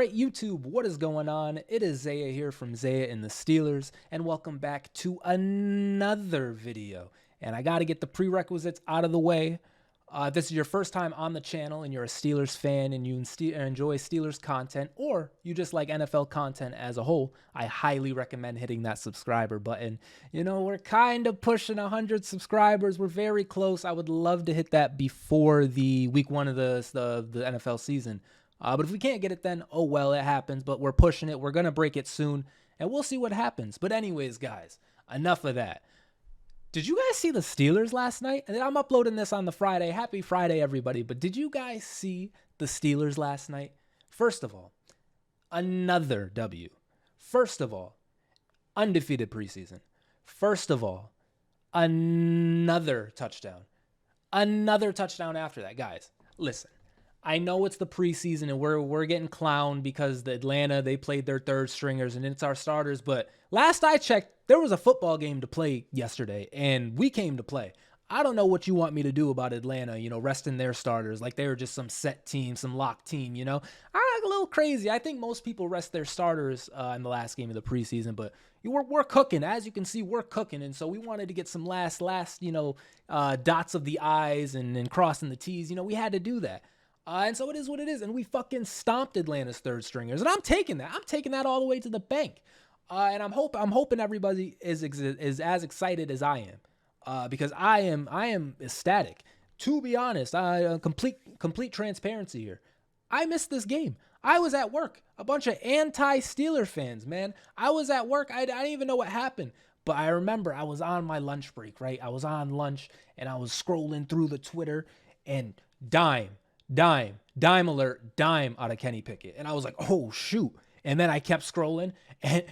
right, YouTube, what is going on? It is Zaya here from Zaya&TheSteelers, and welcome back to another video. And I got to get the prerequisites out of the way. This is your first time on the channel and you're a Steelers fan and you enjoy Steelers content, or you just like NFL content as a whole, I highly recommend hitting that subscriber button. You know, we're kind of pushing 100 subscribers. We're very close. I would love to hit that before the week 1 of the NFL season. But if we can't get it then, oh well, it happens. But we're pushing it. We're going to break it soon, and we'll see what happens. But anyways, guys, enough of that. Did you guys see the Steelers last night? And I'm uploading this on the Friday. Happy Friday, everybody. But did you guys see the Steelers last night? First of all, another W. First of all, undefeated preseason. First of all, another touchdown. Another touchdown after that. Guys, listen. I know it's the preseason and we're getting clowned because the Atlanta, they played their third stringers and it's our starters. But last I checked, there was a football game to play yesterday and we came to play. I don't know what you want me to do about Atlanta, you know, resting their starters like they were just some set team, some locked team, you know. I'm a little crazy. I think most people rest their starters in the last game of the preseason, but we're cooking. As you can see, we're cooking. And so we wanted to get some last, you know, dots of the I's and crossing the T's. You know, we had to do that. And so it is what it is. And we fucking stomped Atlanta's third stringers. And I'm taking that. I'm taking that all the way to the bank. And I'm hoping everybody is as excited as I am. Because I am ecstatic. To be honest, complete transparency here. I missed this game. I was at work. A bunch of anti-Steeler fans, man. I was at work. I didn't even know what happened. But I remember I was on my lunch break, right? I was on lunch and I was scrolling through the Twitter and dime alert, dime out of Kenny Pickett. And I was like, oh, shoot. And then I kept scrolling and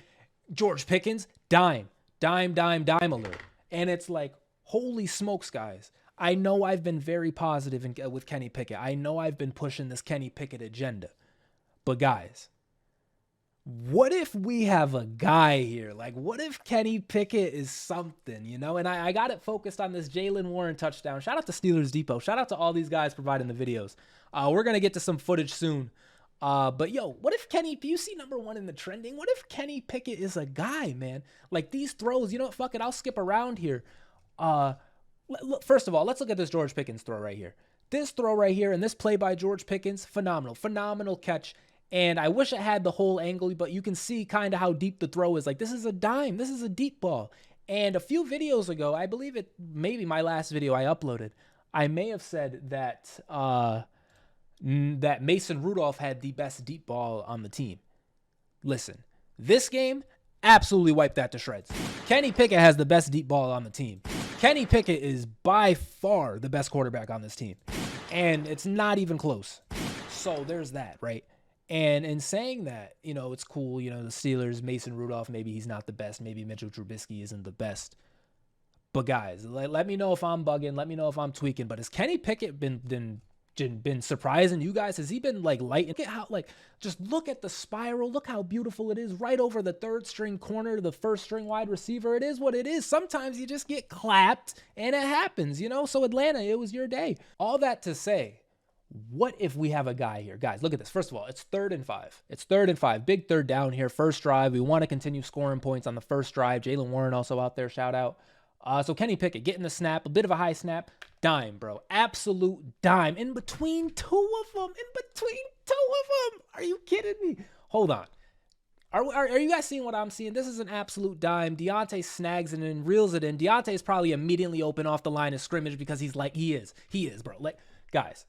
George Pickens, dime alert. And it's like, holy smokes, guys. I know I've been very positive with Kenny Pickett. I know I've been pushing this Kenny Pickett agenda. But guys, what if we have a guy here? Like, what if Kenny Pickett is something, you know? And I got it focused on this Jaylen Warren touchdown. Shout out to Steelers Depot. Shout out to all these guys providing the videos. We're going to get to some footage soon. But, yo, what if Kenny, you see number 1 in the trending? What if Kenny Pickett is a guy, man? Like, these throws, you know what? Fuck it. I'll skip around here. First of all, let's look at this George Pickens throw right here. This throw right here and this play by George Pickens, phenomenal catch. And I wish it had the whole angle, but you can see kind of how deep the throw is. Like, this is a dime. This is a deep ball. And a few videos ago, I believe it, maybe my last video I uploaded, I may have said that that Mason Rudolph had the best deep ball on the team. Listen, this game absolutely wiped that to shreds. Kenny Pickett has the best deep ball on the team. Kenny Pickett is by far the best quarterback on this team. And it's not even close. So there's that, right? And in saying that, you know, it's cool, you know, the Steelers, Mason Rudolph, maybe he's not the best. Maybe Mitchell Trubisky isn't the best. But guys, let me know if I'm bugging. Let me know if I'm tweaking. But has Kenny Pickett been surprising you guys? Has he been like light? Look at how, like, just look at the spiral. Look how beautiful it is right over the third string corner to the first string wide receiver. It is what it is. Sometimes you just get clapped and it happens, you know? So Atlanta, it was your day. All that to say, what if we have a guy here? Guys, look at this. First of all, it's 3rd and 5. It's 3rd and 5. Big third down here. First drive. We want to continue scoring points on the first drive. Jaylen Warren also out there. Shout out. So Kenny Pickett getting the snap. A bit of a high snap. Dime, bro. Absolute dime. In between two of them. Are you kidding me? Hold on. Are you guys seeing what I'm seeing? This is an absolute dime. Deontay snags it and reels it in. Deontay is probably immediately open off the line of scrimmage because he's like, he is, bro. Like, guys.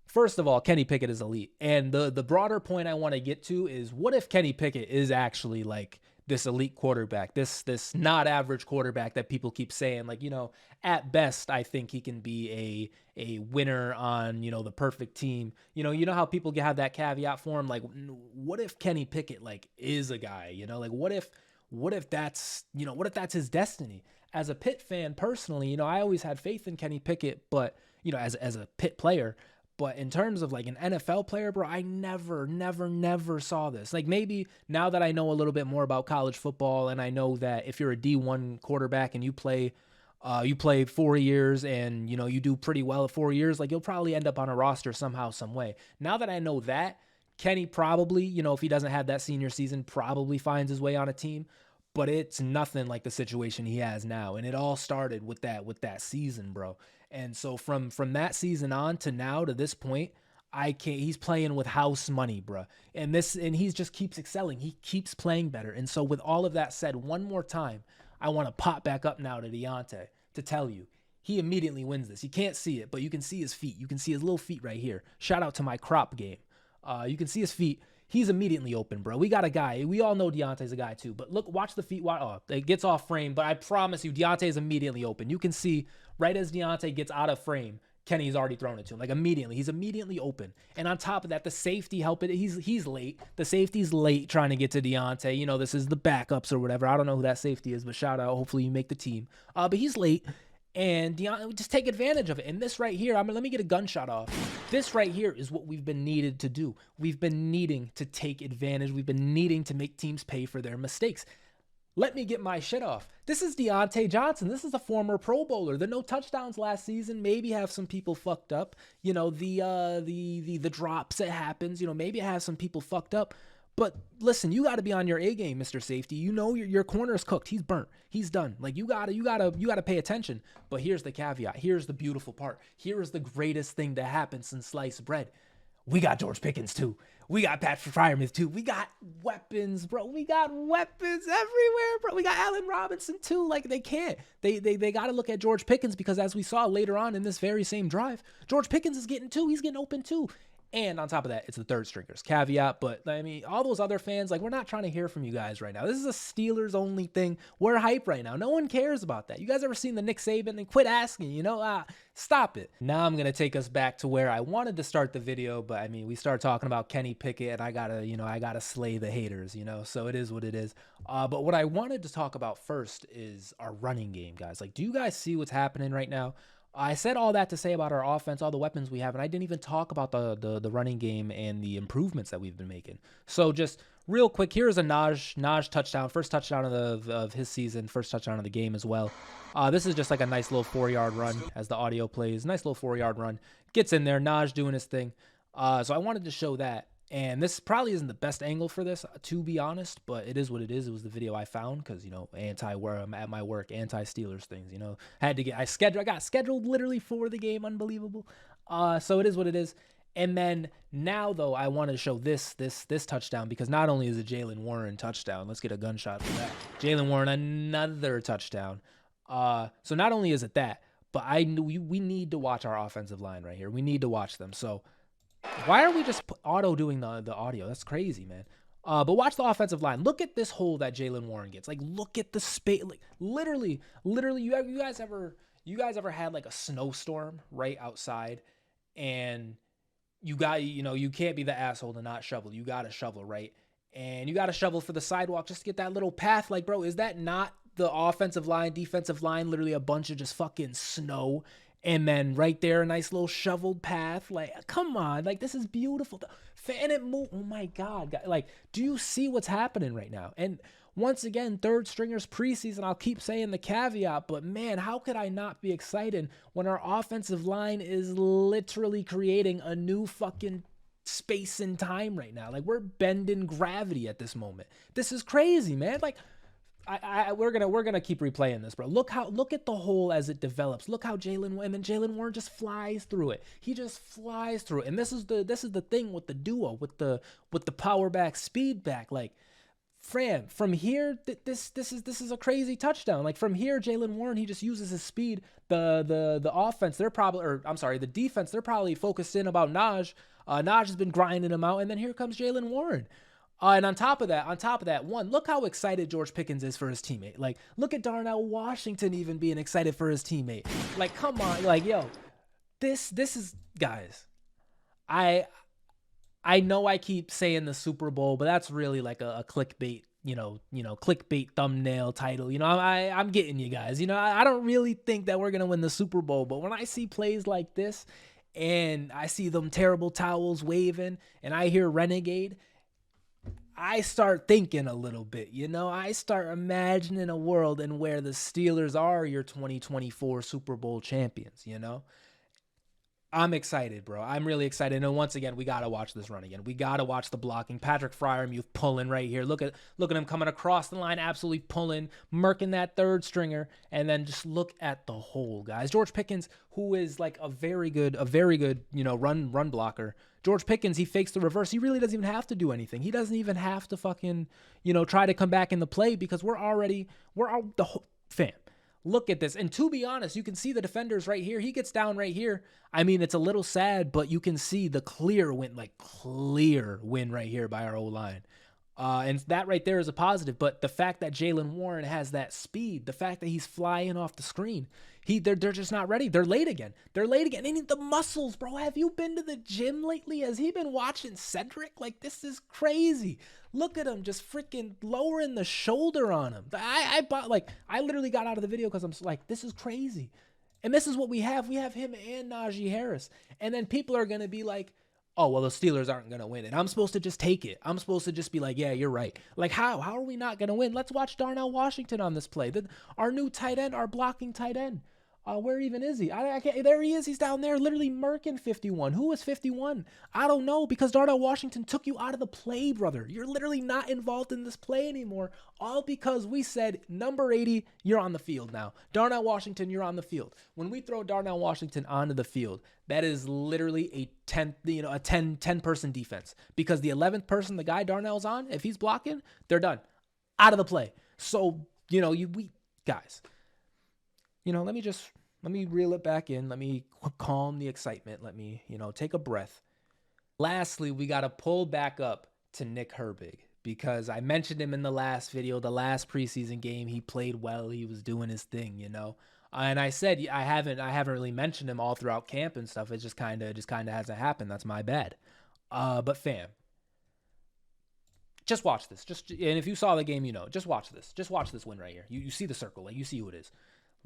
First of all, Kenny Pickett is elite. And the broader point I want to get to is, what if Kenny Pickett is actually like this elite quarterback, this not average quarterback that people keep saying, like, you know, at best, I think he can be a winner on, you know, the perfect team. You know how people have that caveat for him? Like, what if Kenny Pickett like is a guy, you know, like what if that's, you know, what if that's his destiny? As a Pitt fan personally, you know, I always had faith in Kenny Pickett, but, you know, as a Pitt player. But in terms of like an NFL player, bro, I never saw this. Like, maybe now that I know a little bit more about college football, and I know that if you're a D1 quarterback and you play 4 years and, you know, you do pretty well at 4 years, like, you'll probably end up on a roster somehow, some way. Now that I know that, Kenny probably, you know, if he doesn't have that senior season, probably finds his way on a team, but it's nothing like the situation he has now. And it all started with that season, bro. And so from that season on to now to this point, I can't. He's playing with house money, bro. And he just keeps excelling. He keeps playing better. And so with all of that said, one more time, I want to pop back up now to Deontay to tell you he immediately wins this. You can't see it, but you can see his feet. You can see his little feet right here. Shout out to my crop game. You can see his feet. He's immediately open, bro. We got a guy. We all know Deontay's a guy too. But look, watch the feet. Oh, it gets off frame. But I promise you, Deontay's immediately open. You can see right as Deontay gets out of frame, Kenny's already thrown it to him. Like immediately. He's immediately open. And on top of that, the safety help it. He's late. The safety's late trying to get to Deontay. You know, this is the backups or whatever. I don't know who that safety is, but shout out. Hopefully you make the team. But he's late. And Deontay, just take advantage of it. And this right here, let me get a gunshot off. This right here is what we've been needed to do. We've been needing to take advantage. We've been needing to make teams pay for their mistakes. Let me get my shit off. This is Deontay Johnson. This is a former Pro Bowler. The no touchdowns last season maybe have some people fucked up. You know, the drops, it happens. You know, maybe it has some people fucked up. But listen, you got to be on your A game, Mr. Safety. You know your corner is cooked. He's burnt. He's done. Like you gotta pay attention. But here's the caveat. Here's the beautiful part. Here is the greatest thing that happened since sliced bread. We got George Pickens too. We got Patrick Freiermuth too. We got weapons, bro. We got weapons everywhere, bro. We got Allen Robinson too. Like they can't. They got to look at George Pickens because as we saw later on in this very same drive, George Pickens is getting two. He's getting open too. And on top of that, it's the third stringers. Caveat, but I mean, all those other fans, like, we're not trying to hear from you guys right now. This is a Steelers only thing. We're hype right now. No one cares about that. You guys ever seen the Nick Saban? And quit asking, you know? Stop it. Now I'm going to take us back to where I wanted to start the video, but I mean, we started talking about Kenny Pickett, and I gotta slay the haters, you know? So it is what it is. But what I wanted to talk about first is our running game, guys. Like, do you guys see what's happening right now? I said all that to say about our offense, all the weapons we have, and I didn't even talk about the running game and the improvements that we've been making. So just real quick, here's a Naj touchdown, first touchdown of his season, first touchdown of the game as well. This is just like a nice little 4-yard run as the audio plays. Nice little 4-yard run. Gets in there, Naj doing his thing. So I wanted to show that. And this probably isn't the best angle for this, to be honest, but it is what it is. It was the video I found because, you know, where I'm at my work, anti-Steelers things, you know. I got scheduled literally for the game. Unbelievable. So it is what it is. And then now, though, I wanted to show this touchdown because not only is it Jaylen Warren touchdown, let's get a gunshot for that. Jaylen Warren, another touchdown. So not only is it that, but we need to watch our offensive line right here. We need to watch them. So why are we just auto doing the audio? That's crazy, man. But watch the offensive line. Look at this hole that Jaylen Warren gets. Like, look at the space. Like, literally, you guys ever had like a snowstorm right outside, and you can't be the asshole to not shovel. You got to shovel, right? And you got to shovel for the sidewalk just to get that little path. Like, bro, is that not the offensive line, defensive line? Literally a bunch of just fucking snow. And then right there, a nice little shoveled path. Like, come on. Like, this is beautiful. Fan it move. Oh, my God. Like, do you see what's happening right now? And once again, third stringers preseason. I'll keep saying the caveat, but, man, how could I not be excited when our offensive line is literally creating a new fucking space and time right now? Like, we're bending gravity at this moment. This is crazy, man. Like, we're gonna keep replaying this, bro. Look at the hole as it develops. Look how Jaylen Warren just flies through it. He just flies through it. And this is the thing with the duo, with the power back, speed back. Like, from here, this is a crazy touchdown. Like, from here, Jaylen Warren, he just uses his speed. The offense, the defense, they're probably focused in about Naj. Naj has been grinding him out, and then here comes Jaylen Warren. And on top of that, one, look how excited George Pickens is for his teammate. Like, look at Darnell Washington even being excited for his teammate. Like, come on. Like, yo, this is, guys, I know I keep saying the Super Bowl, but that's really like a clickbait, clickbait thumbnail title. You know, I'm getting you guys. You know, I don't really think that we're going to win the Super Bowl, but when I see plays like this and I see them terrible towels waving and I hear Renegade, I start thinking a little bit, you know, I start imagining a world in where the Steelers are your 2024 Super Bowl champions, you know, I'm excited, bro. I'm really excited. And once again, we gotta watch this run again. We gotta watch the blocking. Patrick Fryermuth pulling right here. Look at him coming across the line, absolutely pulling, murking that third stringer, and then just look at the hole, guys. George Pickens, who is like a very good, run blocker. George Pickens, he fakes the reverse. He really doesn't even have to do anything. He doesn't even have to fucking, try to come back in the play because we're out the whole fam. Look at this. And to be honest, you can see the defenders right here. He gets down right here. I mean, it's a little sad, but you can see the clear win right here by our O-line. And that right there is a positive. But the fact that Jaylen Warren has that speed, the fact that he's flying off the screen, they're just not ready. They're late again. And the muscles, bro. Have you been to the gym lately? Has he been watching Cedric? Like, this is crazy. Look at him just freaking lowering the shoulder on him. I literally got out of the video because I'm like, this is crazy. And this is what we have. We have him and Najee Harris. And then people are going to be like, oh, well, the Steelers aren't going to win it. I'm supposed to just take it. I'm supposed to just be like, yeah, you're right. Like, how? How are we not going to win? Let's watch Darnell Washington on this play. Our new tight end, our blocking tight end. Where even is he? I can't. There he is. He's down there, literally murking 51. Who is 51? I don't know, because Darnell Washington took you out of the play, brother. You're literally not involved in this play anymore. All because we said, number 80, you're on the field now. Darnell Washington, you're on the field. When we throw Darnell Washington onto the field, that is literally a 10 person defense, because the 11th person, the guy Darnell's on, if he's blocking, they're done, out of the play. So guys. Let me reel it back in. Let me calm the excitement. Let me, take a breath. Lastly, we got to pull back up to Nick Herbert, because I mentioned him in the last video, the last preseason game. He played well. He was doing his thing, And I said I haven't really mentioned him all throughout camp and stuff. It just kind of hasn't happened. That's my bad. But fam, just watch this. And if you saw the game, just watch this. Just watch this win right here. You see the circle, like you see who it is.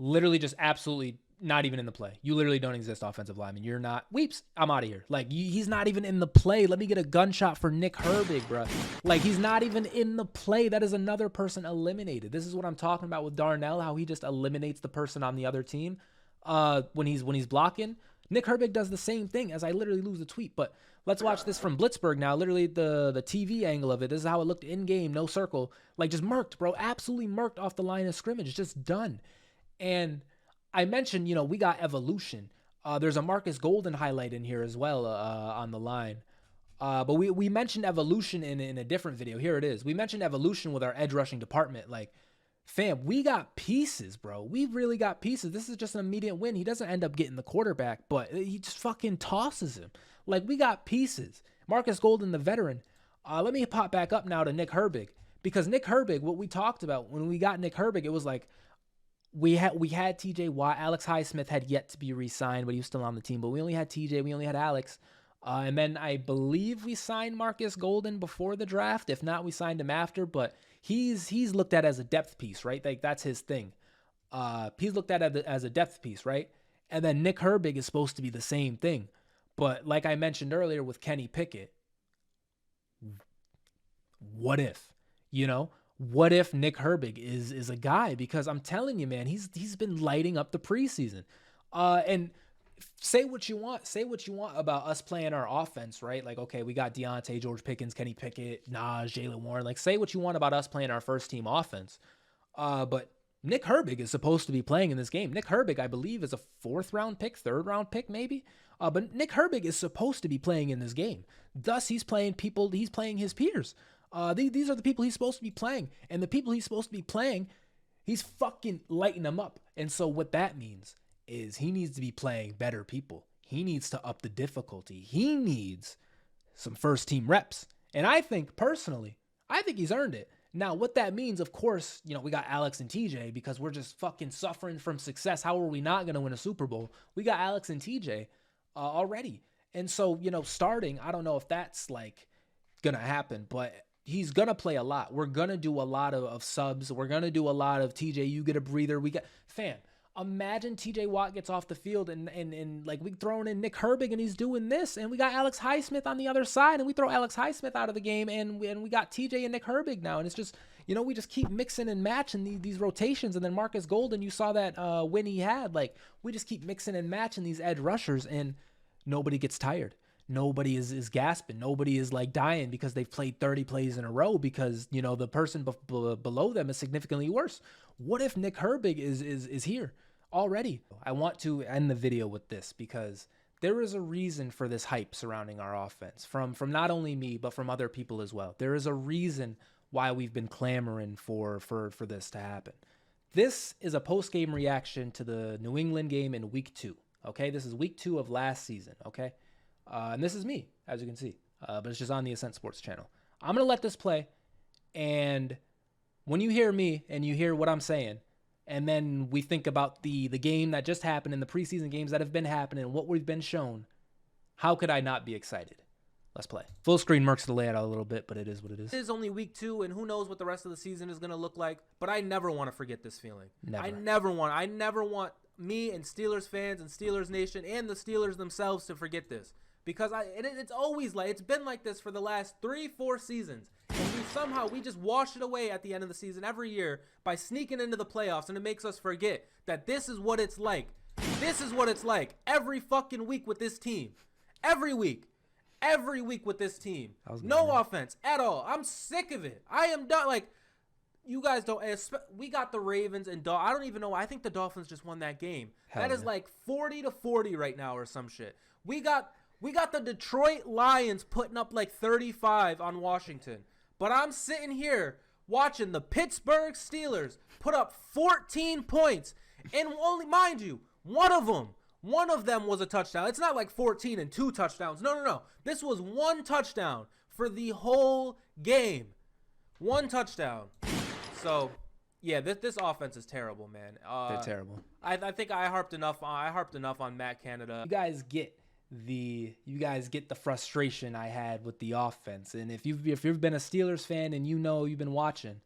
Literally just absolutely not even in the play. You literally don't exist, offensive lineman. You're not. Weeps, I'm out of here. Like, he's not even in the play. Let me get a gunshot for Nick Herbert, bro. Like, he's not even in the play. That is another person eliminated. This is what I'm talking about with Darnell, how he just eliminates the person on the other team when he's blocking. Nick Herbert does the same thing, as I literally lose the tweet. But let's watch this from Blitzburg now. Literally the TV angle of it. This is how it looked in game, no circle. Like, just murked, bro. Absolutely murked off the line of scrimmage. Just done. And I mentioned, we got evolution. There's a Marcus Golden highlight in here as well on the line. But we mentioned evolution in a different video. Here it is. We mentioned evolution with our edge rushing department. Like, fam, we got pieces, bro. We really got pieces. This is just an immediate win. He doesn't end up getting the quarterback, but he just fucking tosses him. Like, we got pieces. Marcus Golden, the veteran. Let me pop back up now to Nick Herbert. Because Nick Herbert, what we talked about when we got Nick Herbert, it was like, we had TJ Watt. Alex Highsmith had yet to be re-signed, but he was still on the team. But we only had TJ. We only had Alex. And then I believe we signed Marcus Golden before the draft. If not, we signed him after. But he's looked at as a depth piece, right? Like, that's his thing. He's looked at as a depth piece, right? And then Nick Herbert is supposed to be the same thing. But like I mentioned earlier with Kenny Pickett, what if, What if Nick Herbert is a guy? Because I'm telling you, man, he's been lighting up the preseason. And say what you want about us playing our offense, right? Like, okay, we got Deontay, George Pickens, Kenny Pickett, Najee, Jaylen Warren. Like, say what you want about us playing our first team offense. But Nick Herbert is supposed to be playing in this game. Nick Herbert, I believe, is a 4th round pick, 3rd round pick, maybe. But Nick Herbert is supposed to be playing in this game. Thus, he's playing his peers. These are the people he's supposed to be playing. And the people he's supposed to be playing, he's fucking lighting them up. And so what that means is he needs to be playing better people. He needs to up the difficulty. He needs some first team reps. And I think, personally, he's earned it. Now, what that means, of course, we got Alex and TJ because we're just fucking suffering from success. How are we not going to win a Super Bowl? We got Alex and TJ already. And so, starting, I don't know if that's like going to happen, but he's going to play a lot. We're going to do a lot of subs. We're going to do a lot of TJ, you get a breather. Imagine TJ Watt gets off the field and like we throwing in Nick Herbert and he's doing this, and we got Alex Highsmith on the other side, and we throw Alex Highsmith out of the game, and we got TJ and Nick Herbert now, and it's just, we just keep mixing and matching these rotations. And then Marcus Golden, you saw that win he had, like, we just keep mixing and matching these edge rushers, and nobody gets tired. Nobody is gasping. Nobody is like dying because they've played 30 plays in a row because, you know, the person below them is significantly worse. What if Nick Herbert is here already? I want to end the video with this because there is a reason for this hype surrounding our offense from not only me, but from other people as well. There is a reason why we've been clamoring for this to happen. This is a post-game reaction to the New England game in week 2. Okay, this is week 2 of last season. Okay. And this is me, as you can see, but it's just on the Ascent Sports channel. I'm going to let this play, and when you hear me and you hear what I'm saying, and then we think about the game that just happened and the preseason games that have been happening and what we've been shown, how could I not be excited? Let's play. Full screen murks the layout out a little bit, but it is what it is. It is only week 2, and who knows what the rest of the season is going to look like, but I never want to forget this feeling. Never. I never want me and Steelers fans and Steelers Nation and the Steelers themselves to forget this. Because it's always like, it's been like this for the last 3-4 seasons. And we just wash it away at the end of the season every year by sneaking into the playoffs. And it makes us forget that this is what it's like. This is what it's like every fucking week with this team. Every week with this team. No offense at all. I'm sick of it. I am done. Like, you guys don't. We got the Ravens and I don't even know. I think the Dolphins just won that game. That is like 40-40 right now or some shit. We got the Detroit Lions putting up like 35 on Washington. But I'm sitting here watching the Pittsburgh Steelers put up 14 points. And only, mind you, one of them was a touchdown. It's not like 14 and 2 touchdowns. No. This was 1 touchdown for the whole game. 1 touchdown. So, yeah, this offense is terrible, man. They're terrible. I think I harped enough on Matt Canada. You guys get the frustration I had with the offense, and if you've been a Steelers fan and you know you've been watching,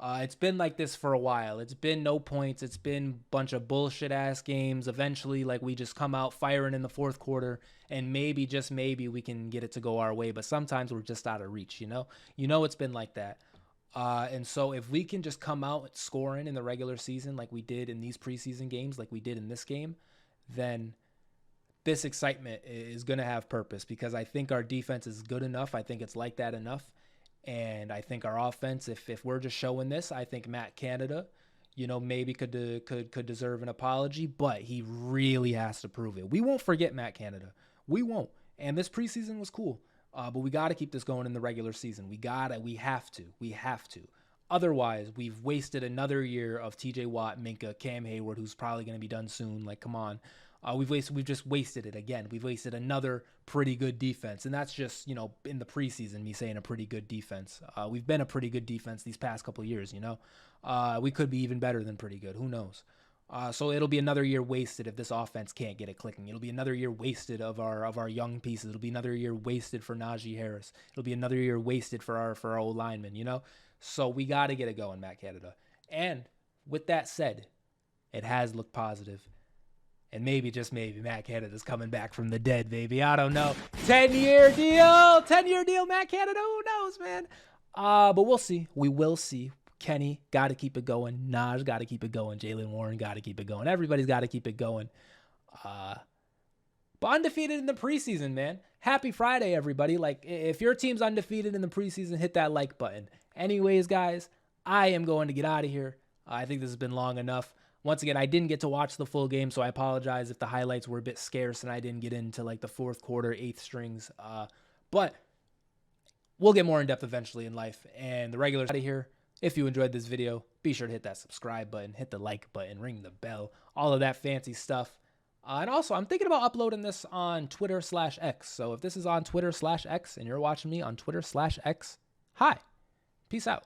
it's been like this for a while. It's been no points. It's been a bunch of bullshit ass games. Eventually, like, we just come out firing in the fourth quarter, and maybe, just maybe, we can get it to go our way. But sometimes we're just out of reach. You know it's been like that. And so if we can just come out scoring in the regular season like we did in these preseason games, like we did in this game, then this excitement is going to have purpose, because I think our defense is good enough. I think it's like that enough. And I think our offense, if we're just showing this, I think Matt Canada, maybe could deserve an apology, but he really has to prove it. We won't forget Matt Canada. We won't. And this preseason was cool. But we got to keep this going in the regular season. We have to. Otherwise, we've wasted another year of TJ Watt, Minka, Cam Hayward, who's probably going to be done soon. Like, come on. We've just wasted it again. We've wasted another pretty good defense. And that's just, in the preseason, me saying a pretty good defense. We've been a pretty good defense these past couple of years, We could be even better than pretty good. Who knows? So it'll be another year wasted if this offense can't get it clicking. It'll be another year wasted of our young pieces. It'll be another year wasted for Najee Harris. It'll be another year wasted for our old linemen, So we got to get it going, Matt Canada. And with that said, it has looked positive. And maybe, just maybe, Matt Canada's coming back from the dead, baby. I don't know. 10-year deal. 10-year deal, Matt Canada. Who knows, man? But we'll see. We will see. Kenny, got to keep it going. Naj, got to keep it going. Jaylen Warren, got to keep it going. Everybody's got to keep it going. But undefeated in the preseason, man. Happy Friday, everybody. Like, if your team's undefeated in the preseason, hit that like button. Anyways, guys, I am going to get out of here. I think this has been long enough. Once again, I didn't get to watch the full game, so I apologize if the highlights were a bit scarce and I didn't get into like the fourth quarter, 8th strings. But we'll get more in depth eventually in life. And the regulars out of here. If you enjoyed this video, be sure to hit that subscribe button, hit the like button, ring the bell, all of that fancy stuff. And also, I'm thinking about uploading this on Twitter/X. So if this is on Twitter/X and you're watching me on Twitter/X, hi, peace out.